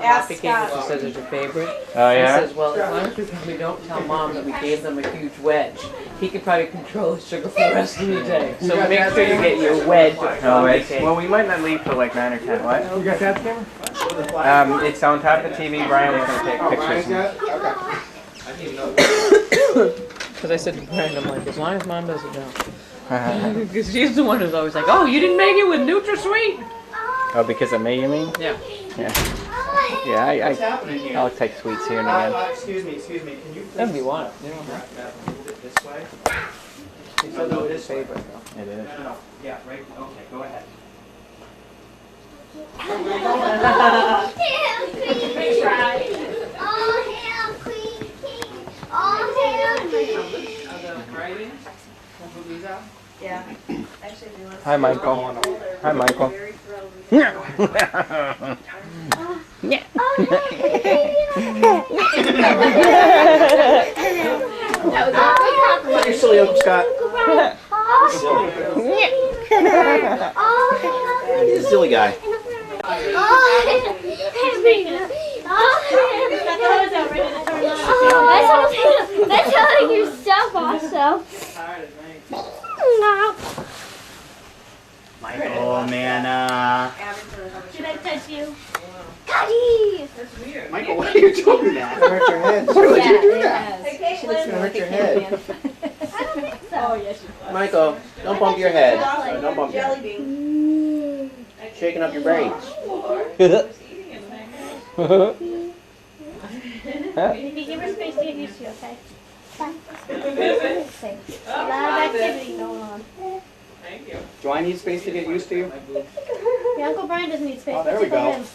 coffee cake, which she says is your favorite. Oh yeah? He says, well, as long as we probably don't tell Mom that we gave them a huge wedge, he can probably control his sugar for the rest of the day. So make sure you get your wedge of coffee cake. Well, we might not leave till like 9 or 10. What? You got that camera? It's on top of the TV. Brian was going to take pictures. Because I said to Brian, I'm like, as long as Mom doesn't know. Because she's the one who's always like, oh, you didn't make it with NutraSweet? Oh, because of me, you mean? Yeah. Yeah. Yeah, I'll take sweets here and again. Excuse me. Can you please? That'd be one. You don't have Move it this way. He said it was his favorite, though. It is. No. Yeah, right. Okay, go ahead. All hail Queen King. All hail Queen. Yeah. Actually, we want to Hi, Michael. Hi, Michael. very thrilled. You're silly, Uncle Scott. He's a silly guy. That's how you stuff also. Michael, man, Should I touch you? Daddy! Michael, why are you doing that? Hurt your head. Why would you do that? Okay, It's gonna hurt your head. I don't think so. Oh, yes, you do. Michael, don't bump your head. Like Don't bump your jelly head. bean. Shaking up your brains. Maybe give her space to get used to, okay? Fine. A lot of activity going on. Do I need space to get used to you? Yeah, Uncle Brian doesn't need space. Oh, there we Tickle go. him.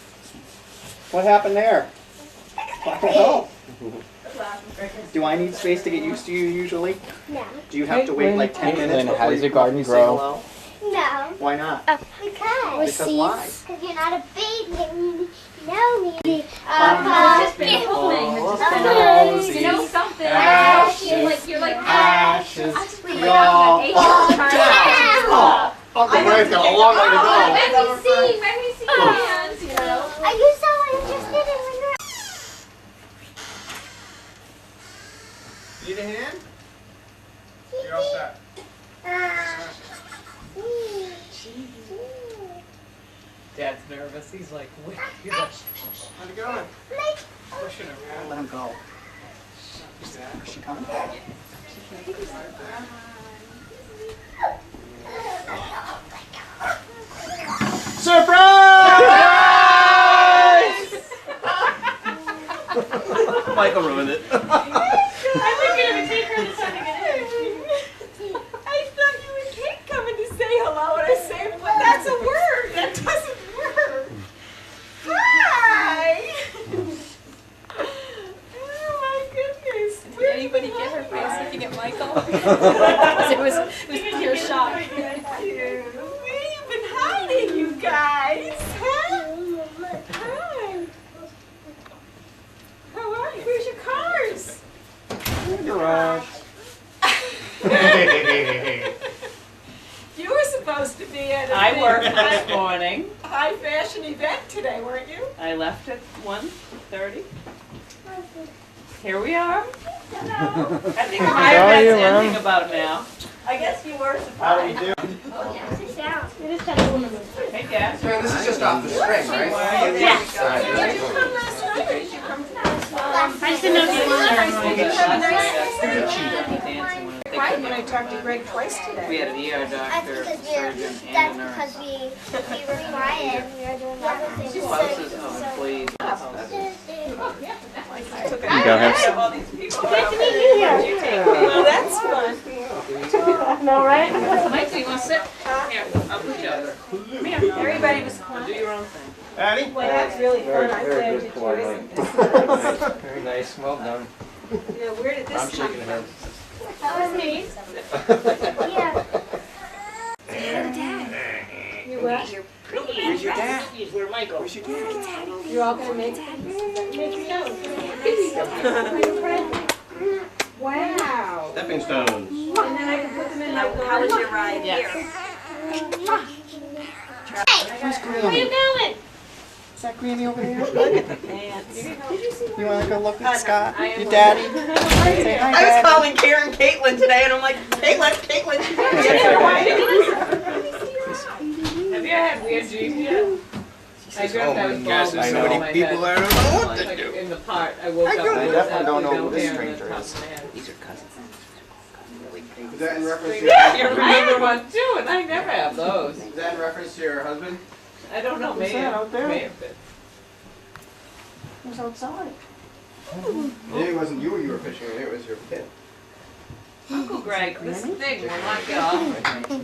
What happened there? I don't know. Do I need space to get used to you usually? No. Do you have to wait like 10 minutes Lynn, before how does you your garden say grow? hello? No. Why not? Because. Because why? Because you're not a baby and you know me. It's just been holding. It's just been you know something. You're like Ashes. y'all. Oh, Uncle Brian's got a long way to go. Let me see your hands, you know. Are you so interested in when you're... Need a hand? You're all set. Dad's nervous. He's like, wait. He's like, How's it going? Let him go. Is she coming? Surprise! Michael ruined it. I think you're gonna take her to something. I thought you and Kate coming to say hello, and I say, but that's a word. That doesn't work. Hi. Oh my goodness. Did anybody get her face looking at Michael? it was pure shock. Where you been hiding, you guys? Huh? Hi. How are you? Where's your cars? Garage. You were supposed to be at a I big worked this morning. high fashion event today, weren't you? I left at 1:30. Here we are. I think my event's ending about now. I guess you were How do you surprised. do? Sit down. It is kind of Hey, Dad. Man, this is just off the string, right? Yes. Did you come last night or did you come I just didn't know if you Right, when I talked to Greg twice We today. had an ER doctor, surgeon, and a That's nurse. because we were quiet and we were doing other things. Spouses of employees. You go ahead. All these people. Good to meet you here. Well, that's fun. No, right? Mike, do you want to sit? Here, I'll put you over. Come here. Everybody was Do quiet. your own thing. Addie? Well, that's really fun. I'm glad you joined us. Very nice. Well done. Yeah, where did this come from? That was me. Yeah. You what? Where's your dad? Where's Michael? Where's your dad? You're all gonna make Wow. Stepping stones. And then I can put them in like. How was your ride Yes. Where you going? Is that Grammy over there? Look at the pants. You want to go look at Scott, your daddy? Say hi, I was Daddy. calling Karen Caitlin today, and I'm like, Caitlin, she's not Have you had weird dreams yet? I dreamt I was bald there's with so no many my people head. I don't know what to Like do. in the part, I woke up I and there was definitely don't know absolutely who this no hair on the stranger top is. of my head. These are cousins. Is that in reference to Yeah, you remember one too, and I never have those. Is that in reference to your husband? I don't know, Who's maybe. that out there? May have been. Who's outside? It wasn't you were fishing with, it was your kid. Uncle Greg, this thing will not get off of me.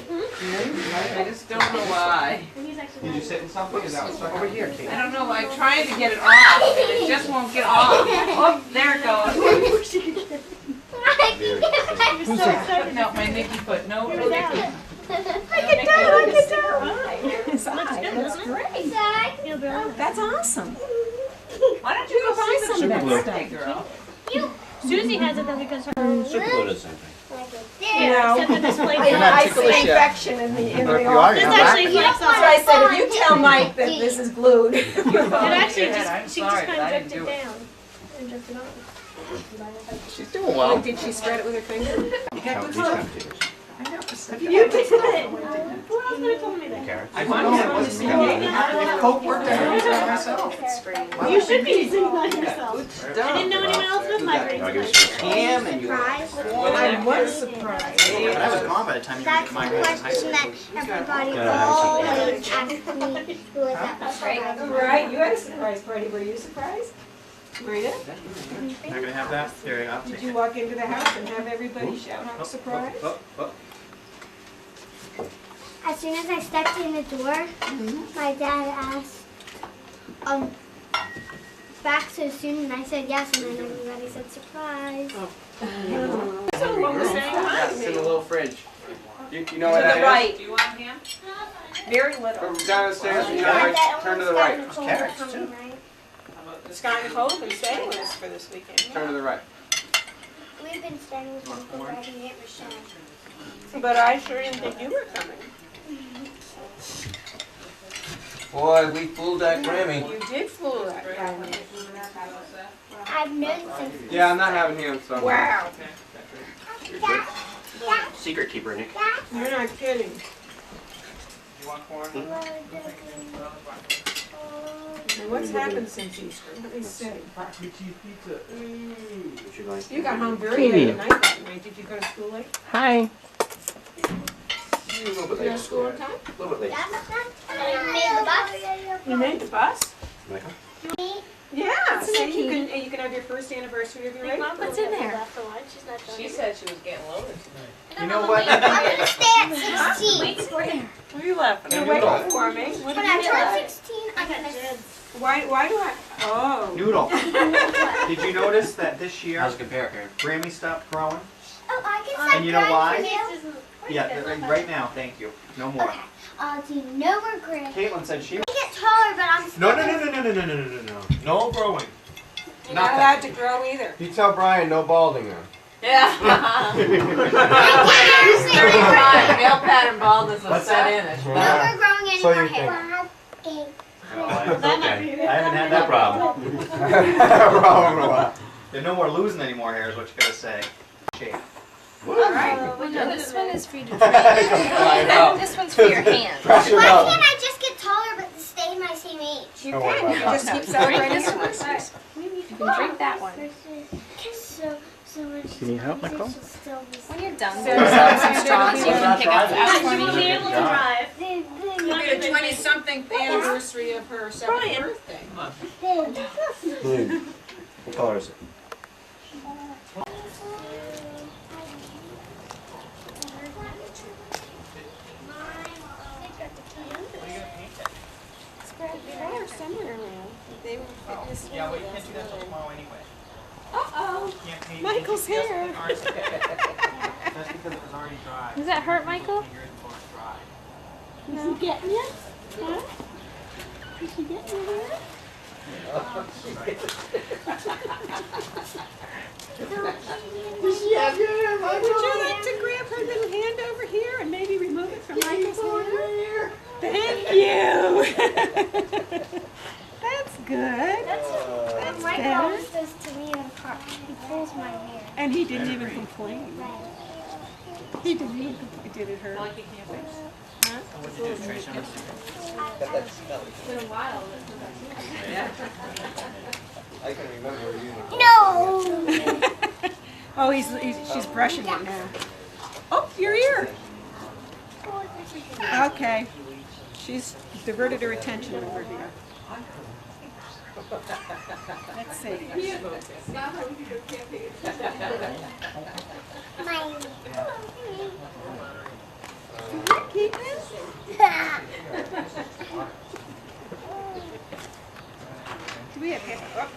I just don't know why. Did you sit in something? Is that what's stuck over here, Kate? I don't know, I'm trying to get it off, and it just won't get off. Oh, there it goes. I'm so excited. No, my Nicky foot, no, It no was Nicky. out. I can tell. Looks good, doesn't it? Great. Feel brilliant. That's awesome. Why don't you go buy some of that glue. stuff, girl? Susie has it though because her. Super glue does the same thing. Yeah, except for this plate. You're not I ticklish see yet. infection in the But if you are, office. you're That's not actually laughing. Mike's That's why I said, if you tell Mike that this is glued. It actually I'm just, she sorry, just kind I of didn't dripped it do it. down and dripped it on. She's doing well. Did she spread it with her finger? Count these commentators. You did it. Who else would have told me that? Carrots. I know it wasn't me. If Coke worked, I would have myself. You should be using that yourself. I didn't know anyone else with migraines. I'll give you some. Ham and you. I was surprised. But I was gone by the time you That's were the getting my high question school. that everybody Yeah, always asks me who was at the party. Right, you had a surprise party. Were you surprised? Rita? Not gonna have that? Here you go. Did you walk into the house and have everybody shout out surprise? As soon as I stepped in the door, my dad asked, back so soon, and I said yes, and then everybody said surprise. So what was saying hi Yes, to in me? a little fridge. You know To what that the is? right, Do you want ham? very little. From down the stairs, you You know, know right, that turn to the almost got right. Nicole Carrots, coming, too. right? Scott and Cole have been staying with us for this weekend. Turn to the right. We've been staying with Uncle Greg and Aunt Michelle. But I sure didn't think you were coming. Boy, we fooled that Grammy. You did fool that guy. I've known since Yeah, I'm not having him, so. Wow, Secret keeper, Nick. you're not kidding. You want corn? And what's happened since Easter? Let me see. What you like? You got home very late at night that night. Did you go to school late? Hi. A little bit You go late. to school on time? A little bit late. I made the bus. You made the bus? Michael? Yeah, so you can have your first anniversary of your wedding. What's in there? She said she was getting loaded tonight. You know what? I'm gonna stay at 16. What are you laughing You're at? waiting for me. What When did I you turn like? 16, I'm gonna. Why do I? Oh. Noodle. Did you notice that this year How's it compare, Karen? Grammy stopped growing? Oh, I can start And you know crying why? for you. Yeah, right now, thank you. No more. Okay. I'll do no regret. Caitlin said she. I get taller, but I'm still. No. No growing. You're not allowed to grow either. You tell Brian no balding then. Yeah. Very Right, male pattern baldness will What's set that? in. It's No, better. we're growing any So more you hair. It's okay. I haven't had that problem. Problem or what? There's no more losing any more hair is what you gotta say. Shape. All right. Well, no, this one is for you to drink. I know. This one's for your hand. Pressure Why up. can't I just get taller but stay my same age? You Don't worry can. You about just keep celebrating This your one. birthdays. You can drink that one. So much. Can you help, Nicole? When you're done, So there's some you're straws you gonna can be pick up I for will me. be able to drive. It'll be the 20-something anniversary of her 7th birthday. What color is it? They're somewhere around. They were fitness. Yeah, well, you can't do that till tomorrow anyway. Uh-oh. Can't paint. Michael's hair. That's because it was already dry. Does that hurt, Michael? Yours before it's dry. Is he getting you? Huh? Is he getting you there? Would you like to grab her little hand over here and maybe remove it from Michael's hair? Thank you. Good. That's what Mike better. always does to me in the park. He pulls my hair. And he didn't even complain. Right. He didn't even complain. Did it hurt? Like you can't fix. Huh? What'd you do, Trace? On Instagram? It's been a while. Yeah. I can remember you. No! Oh, she's brushing it now. Oh, your ear. Okay. She's diverted her attention over here. Let's see. Keep this? Do we have oh,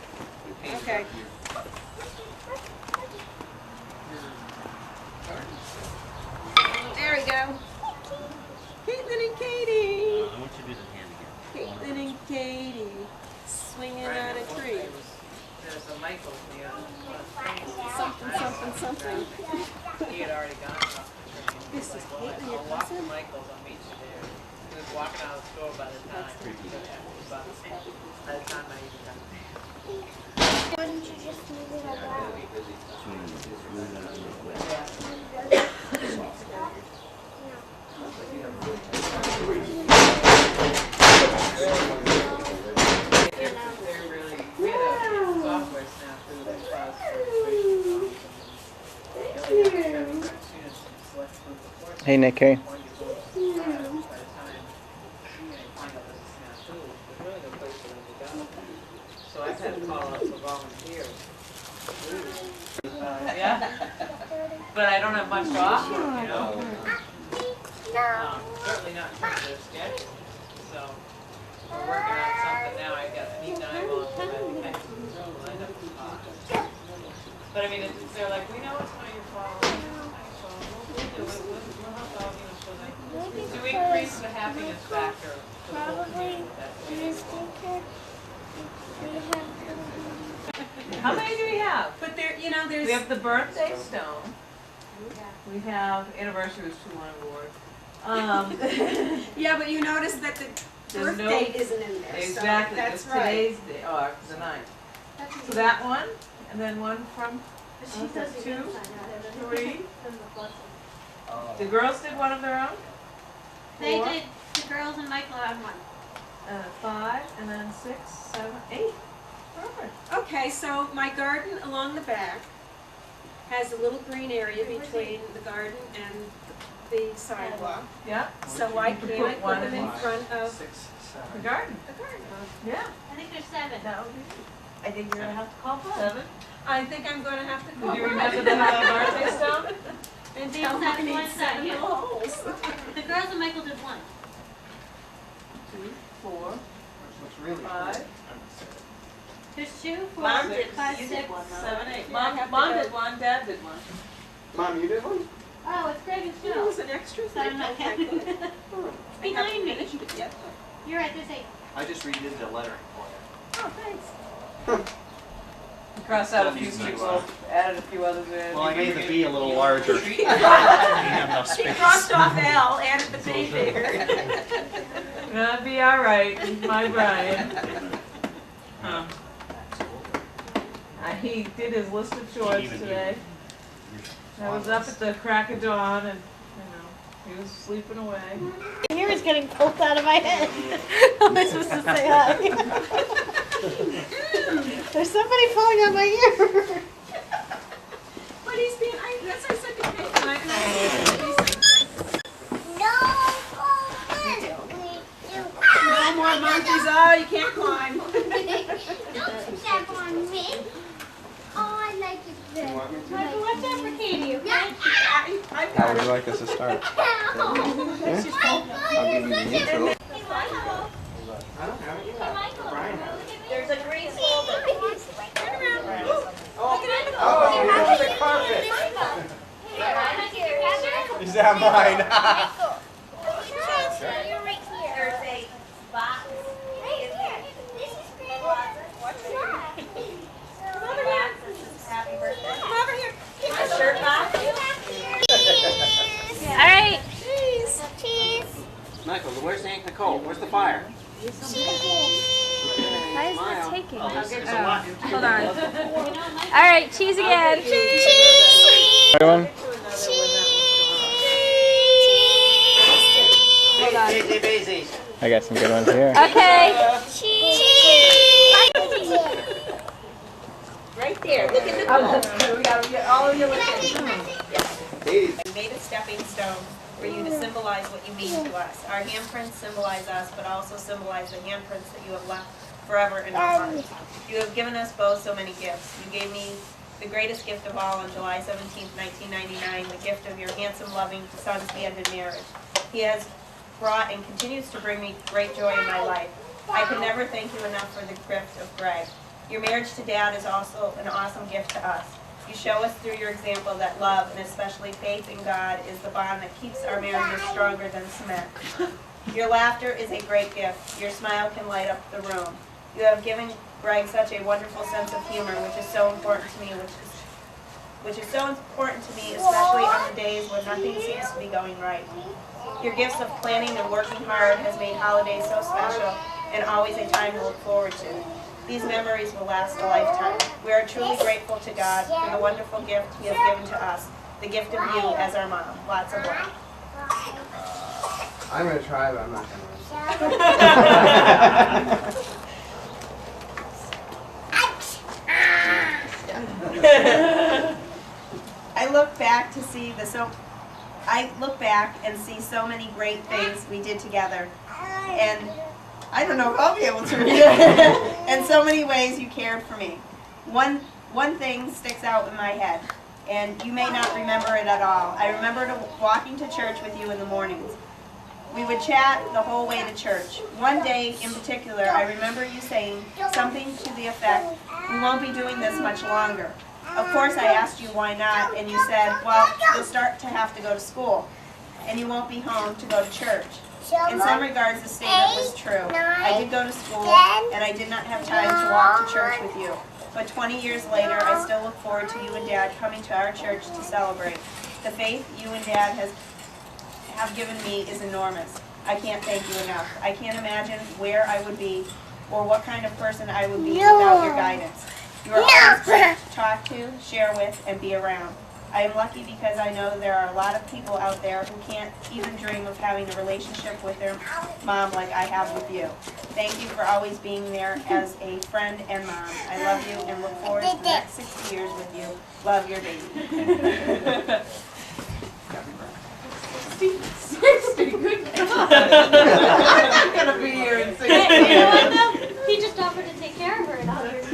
okay. There we go. Caitlin and Katie. I want you to do the hand again. Caitlin and Katie swinging on a tree. There's a Michael here. Something, something, something. He had already gone off the train. This is Caitlin, your I'll walk to cousin? Michael's, I'll meet you there. He was walking out of the store by the time. By the time I even got there. Wouldn't you just move it around? They're really, we had a software snafu that caused frustration. Hey, Nick. Hey. So I've had to call out for volunteers. Yeah, but I don't have much to offer, you know? Certainly not in terms of their schedule. So we're working on something now. I've got to meet Nigel and I have to talk. But I mean, they're like, we know it's not your fault. We'll do it. We'll help out, you know, so like, to increase the happiness factor for the whole Probably community. That's what in it this is. picture, we have How many do we have? But there, you know, there's. We have the birthday stone. We have anniversary was 2-1 award. Yeah, but you notice that the There's birth no- date isn't in there. Exactly, So just that's right. today's day, or the 9th. So that one, and then one from, She does the 2, good side of it. 3. Does the plus one. The girls did one of their own. They 4, did, the girls and Michael had one. 5, and then 6, 7, 8. Perfect. Okay, so my garden along the back has a little green area between the garden and the sidewalk. Yeah, So why could can't I put put one them in in front of Six, the seven. garden. the garden? Yeah, I think there's 7. that would be. I think you're gonna have to call 7. I think I'm gonna have to call. Do you remember the birthday stone? And They tell all them I have need one 7 side, yeah. little holes. The girls and Michael did one. 2, 4, What's really 5. There's 2, 4, Mom did, 5, you 6. did 1, 7, 8. Yeah, I have to Mom go. did one, Dad did one. Mom, you did one? Oh, it's Greg and It Phil. was an extra So thing. I'm not Okay, counting. good. I Behind haven't me. finished it yet. You're right, there's 8. I just redid the lettering for you. Oh, thanks. Crossed out a few people, added a few others in. Well, I made the B a little larger. Treat- She crossed off L, added the B bigger. That'd be all right, my Brian. He did his list of chores today. I was up at the crack of dawn and, he was sleeping away. Your ear is getting pulled out of my head. How am I supposed to say hi? There's somebody pulling on my ear. But he's being, that's what I said to Kate, and I no more monkeys, oh, you can't climb. Don't step on me. Oh, I like it You there. want me to? Michael, watch out for Katie, okay? I've How got would it. you like us to start? Ow. I'll give you the intro. Michael. I don't have it yet. Brian has it. There's a green folder. Turn around. Oh, the carpet. Is that mine? You're right here. There's a box. Right here. This is great. Come over here. Happy birthday. Come over here. My shirt box. Cheese. All right. Cheese. Cheese. Michael, where's Aunt Nicole? Where's the fire? Cheese. Why is it taking? Hold on. All right, cheese again. Cheese. Right one? Hold on. I got some good ones here. Okay. Right there. Look at the pool. We got to get all of you looking. Hey, Made a stepping stone for you to symbolize what you mean to us. Our handprints symbolize us, but also symbolize the handprints that you have left forever in our hearts. You have given us both so many gifts. You gave me the greatest gift of all on July 17th, 1999, the gift of your handsome, loving son's hand in marriage. He has brought and continues to bring me great joy in my life. I can never thank you enough for the gift of Greg. Your marriage to Dad is also an awesome gift to us. You show us through your example that love, and especially faith in God, is the bond that keeps our marriages stronger than cement. Your laughter is a great gift. Your smile can light up the room. You have given Greg such a wonderful sense of humor, which is so important to me, especially on the days when nothing seems to be going right. Your gifts of planning and working hard has made holidays so special and always a time to look forward to. These memories will last a lifetime. We are truly grateful to God for the wonderful gift He has given to us, the gift of you as our mom. Lots of love. I'm gonna try, but I'm not gonna. I look back and see so many great things we did together, and I don't know if I'll be able to read it. And so many ways you cared for me. One thing sticks out in my head, and you may not remember it at all. I remember walking to church with you in the mornings. We would chat the whole way to church. One day in particular, I remember you saying something to the effect, "We won't be doing this much longer." Of course, I asked you why not, and you said, "Well, you'll start to have to go to school, and you won't be home to go to church." In some regards, the statement was true. I did go to school, and I did not have time to walk to church with you. But 20 years later, I still look forward to you and Dad coming to our church to celebrate. The faith you and Dad have given me is enormous. I can't thank you enough. I can't imagine where I would be or what kind of person I would be without your guidance. You are always great to talk to, share with, and be around. I am lucky because I know there are a lot of people out there who can't even dream of having a relationship with their mom like I have with you. Thank you for always being there as a friend and mom. I love you and look forward to the next 60 years with you. Love your baby. 60, good God. I'm not going to be here in 60 years. You know what though? He just offered to take care of her in 100 years.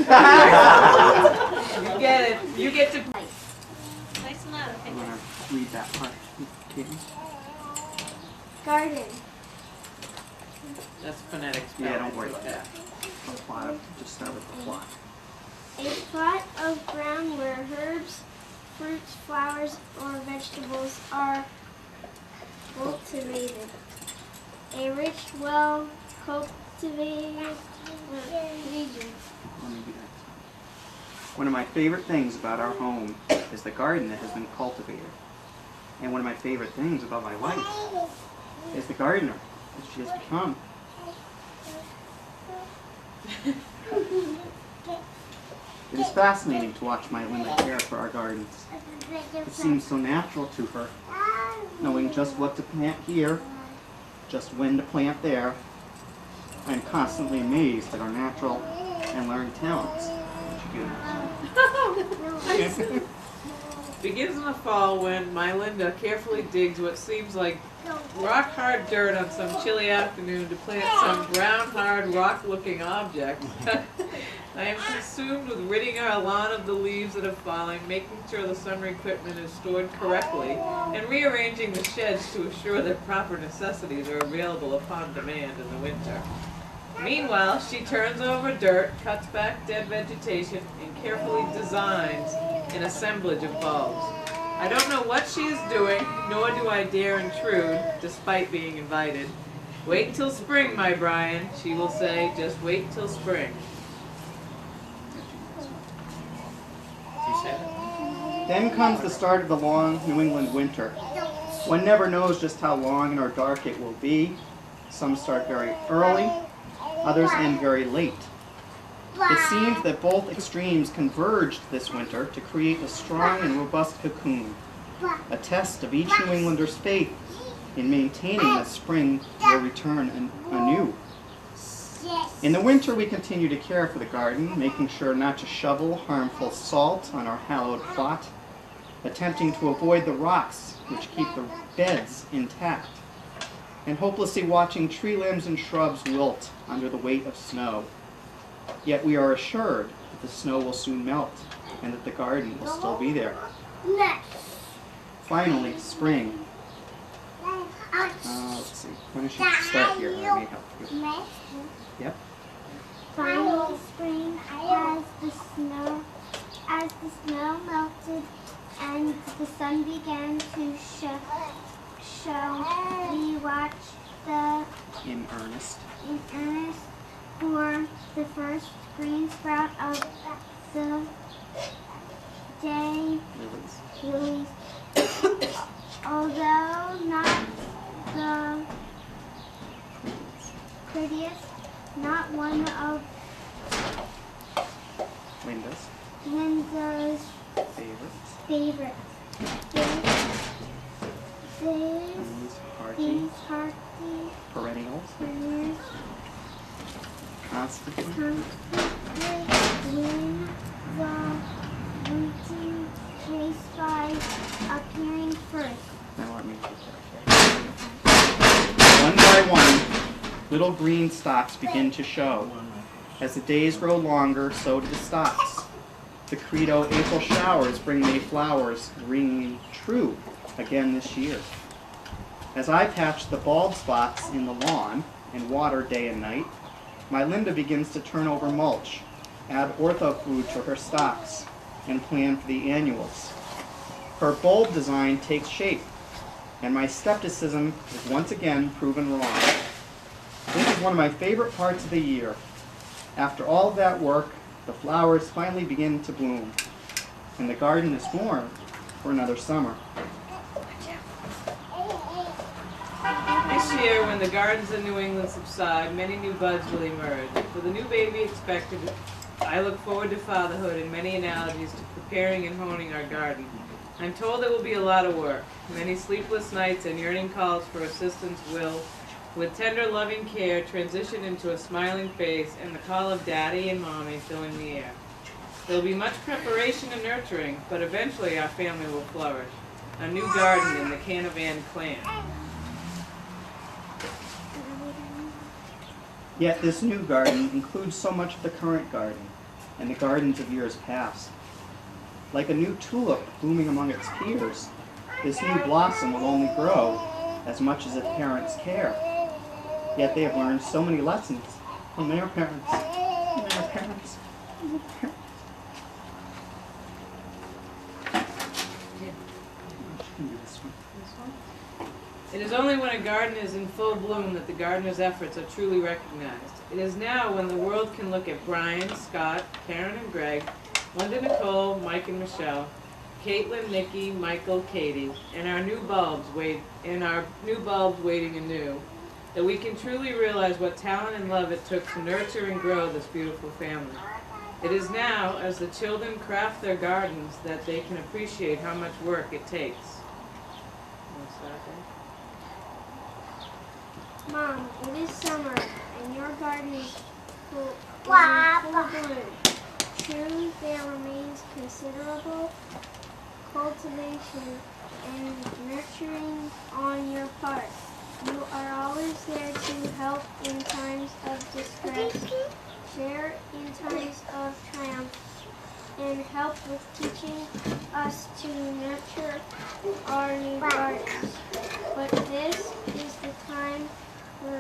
You get it. You get to... Nice and loud, okay? I'm gonna read that part. Garden. That's phonetic spelling. Yeah, don't worry about that. I'll plot it. Just start with the plot. A plot of ground where herbs, fruits, flowers, or vegetables are cultivated. A rich, well-cultivated region. Let me do that. One of my favorite things about our home is the garden that has been cultivated. And one of my favorite things about my wife is the gardener that she has become. It is fascinating to watch my Linda care for our gardens. It seems so natural to her, knowing just what to plant here, just when to plant there. I am constantly amazed at our natural and learned talents. Begins in the fall when my Linda carefully digs what seems like rock-hard dirt on some chilly afternoon to plant some brown-hard, rock-looking object. I am consumed with ridding our lawn of the leaves that are falling, making sure the summer equipment is stored correctly, and rearranging the sheds to assure that proper necessities are available upon demand in the winter. Meanwhile, she turns over dirt, cuts back dead vegetation, and carefully designs an assemblage of bulbs. I don't know what she is doing, nor do I dare intrude, despite being invited. Wait till spring, my Brian, she will say, just wait till spring. Then comes the start of the long New England winter. One never knows just how long or dark it will be. Some start very early, others end very late. It seemed that both extremes converged this winter to create a strong and robust cocoon, a test of each New Englander's faith in maintaining that spring will return anew. In the winter, we continue to care for the garden, making sure not to shovel harmful salt on our hallowed plot, attempting to avoid the rocks which keep the beds intact, and hopelessly watching tree limbs and shrubs wilt under the weight of snow. Yet we are assured that the snow will soon melt and that the garden will still be there. Finally, spring. Let's see. When should I start here? I may help you. Yep. Finally, spring, as the snow melted and the sun began to show, we watched In earnest. for the first green sprout of the day lilies. Although not the prettiest, not one of Linda's favorites. These hardy Perennials. Constantly. Win the routine race by appearing first. Now let me get that. One by one, little green stalks begin to show. As the days grow longer, so do the stalks. The credo April showers bring May flowers ringing true again this year. As I patch the bald spots in the lawn and water day and night, my Linda begins to turn over mulch, add ortho food to her stalks, and plan for the annuals. Her bulb design takes shape, and my skepticism is once again proven wrong. This is one of my favorite parts of the year. After all of that work, the flowers finally begin to bloom, and the garden is formed for another summer. This year, when the gardens in New England subside, many new buds will emerge. With a new baby expected, I look forward to fatherhood and many analogies to preparing and honing our garden. I'm told it will be a lot of work. Many sleepless nights and yearning calls for assistance will, with tender, loving care, transition into a smiling face and the call of Daddy and Mommy filling the air. There will be much preparation and nurturing, but eventually our family will flourish. A new garden in the Canavan clan. Yet this new garden includes so much of the current garden and the gardens of years past. Like a new tulip blooming among its peers, this new blossom will only grow as much as its parents care. Yet they have learned so many lessons from their parents. It is only when a garden is in full bloom that the gardener's efforts are truly recognized. It is now when the world can look at Brian, Scott, Karen and Greg, Linda, Nicole, Mike and Michelle, Caitlin, Nikki, Michael, Katie, and our new bulbs waiting anew, that we can truly realize what talent and love it took to nurture and grow this beautiful family. It is now, as the children craft their gardens, that they can appreciate how much work it takes. Want to start there? Mom, it is summer, and your garden is full bloom. True, there remains considerable cultivation and nurturing on your part. You are always there to help in times of distress, share in times of triumph, and help with teaching us to nurture our new gardens. But this is the time for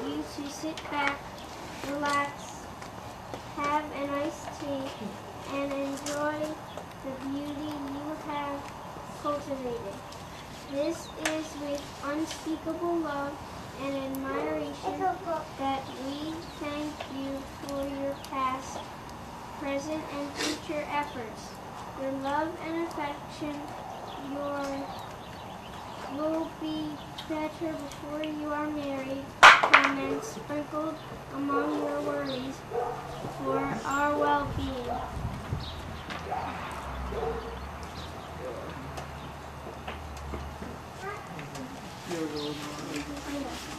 you to sit back, relax, have an iced tea, and enjoy the beauty you have cultivated. This is with unspeakable love and admiration that we thank you for your past, present, and future efforts. Your love and affection will be better before you are married, comments sprinkled among your worries for our well-being.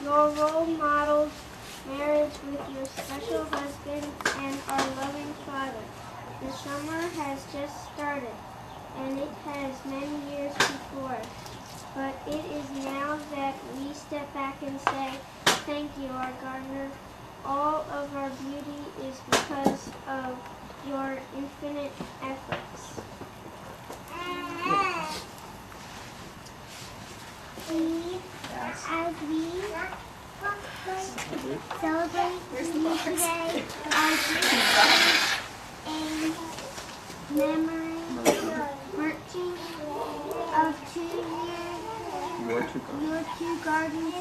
Your role models marriage with your special husband and our loving Father. The summer has just started, and it has many years before us. But it is now that we step back and say, thank you, our gardener. All of our beauty is because of your infinite efforts. As we celebrate you today, I give a memory merging of 2 years, your two gardens.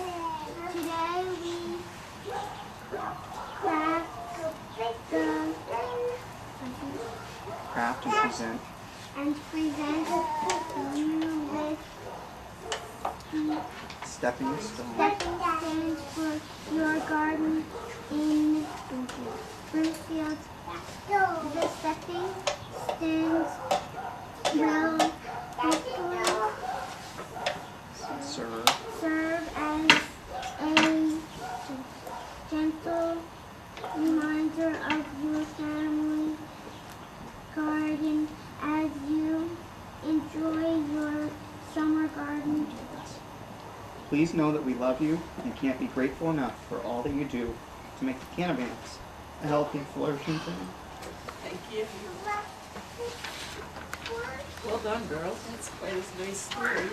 Today we Craft and present you with stepping stones for your garden in Broomfield. The stepping stones will hopefully serve as a gentle reminder of your family garden as you enjoy your summer garden. Please know that we love you and can't be grateful enough for all that you do to make the cannabis a healthy, flourishing thing. Thank you. Well done, girls. That's quite a nice story.